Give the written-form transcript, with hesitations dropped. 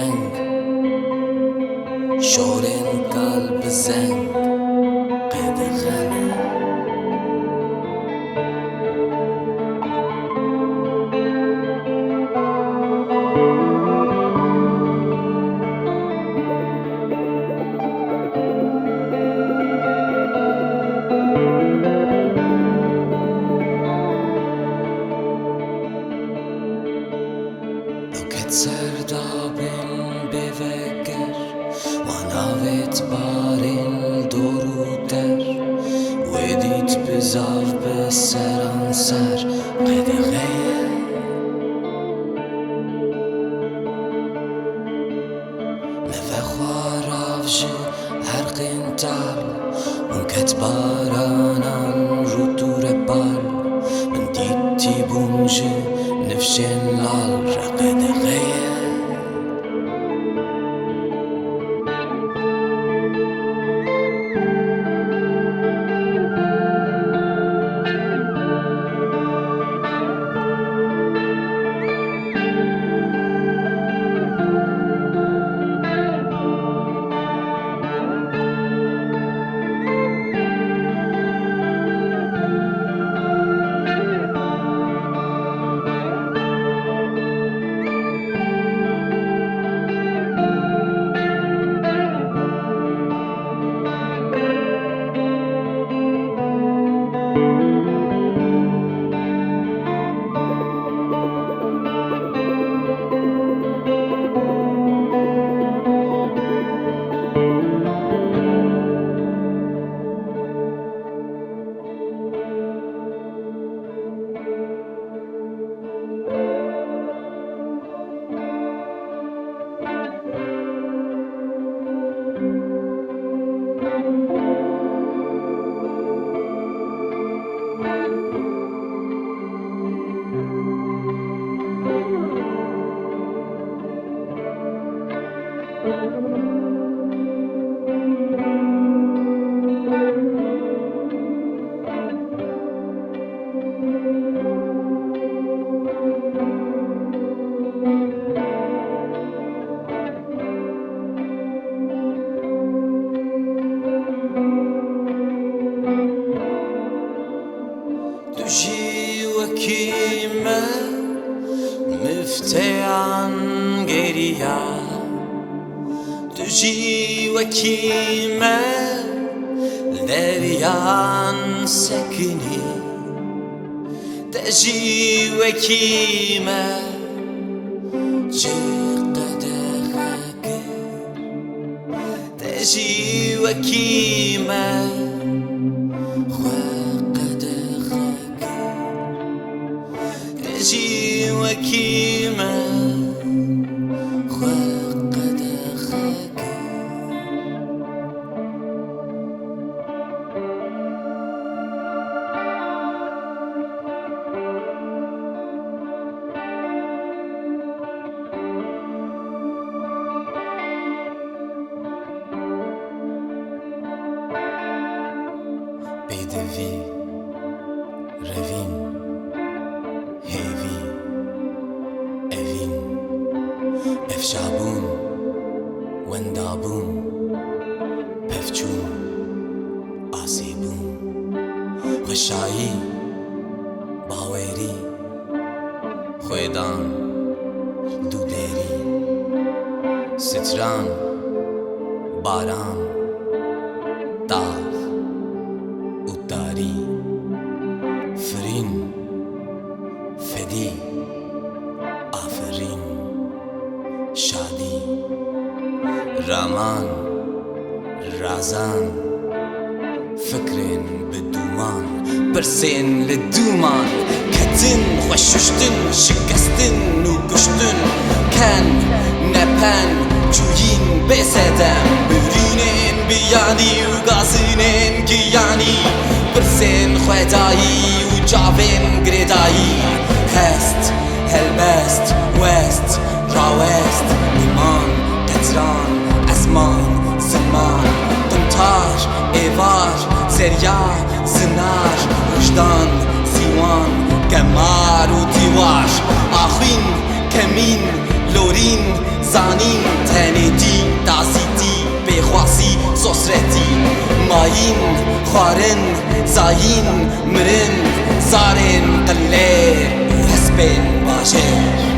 reng Şorên kalb zeng Qedexe serdabên bi veger wan avêt barên dor û der wê dît bizav bi seranser Qedexeye me vexwar av ji herqên tahl hûn ket baranan rût û repal min dît tîbûn ji nifşên lal Qedexeye wekî me mifteyan geriya tu jî wekî me deriyan sekinî te jî wekî me ji qedexe te jî wekî me جی وکیمه بدوی رevîn Şabûn, wendabûn, pevçûn, asîbûn, xweşayî, bawerî, xwêdan, dûderî, Stran, baran, tahl û darî, firîn, fedî, aferîn شادی رامان رازان فکرین بدومان برسین لدومان کتن خوششتن شکستن و گشتن کن نپن جوین بسدم برینین بیانی و گازینین گیانی برسین خدایی و جاوین گردایی هست هلبست وست راوست ایمان قطران ازمان زمان قنتار ایوار زریا زنار وجدان زیوان گمار و دیوار آخوین کمین لوری گرین زانین تنیتی تازیتی بخواسی سوسرتی ماین خوارن زاین مرن زارن قله و هسبن باجر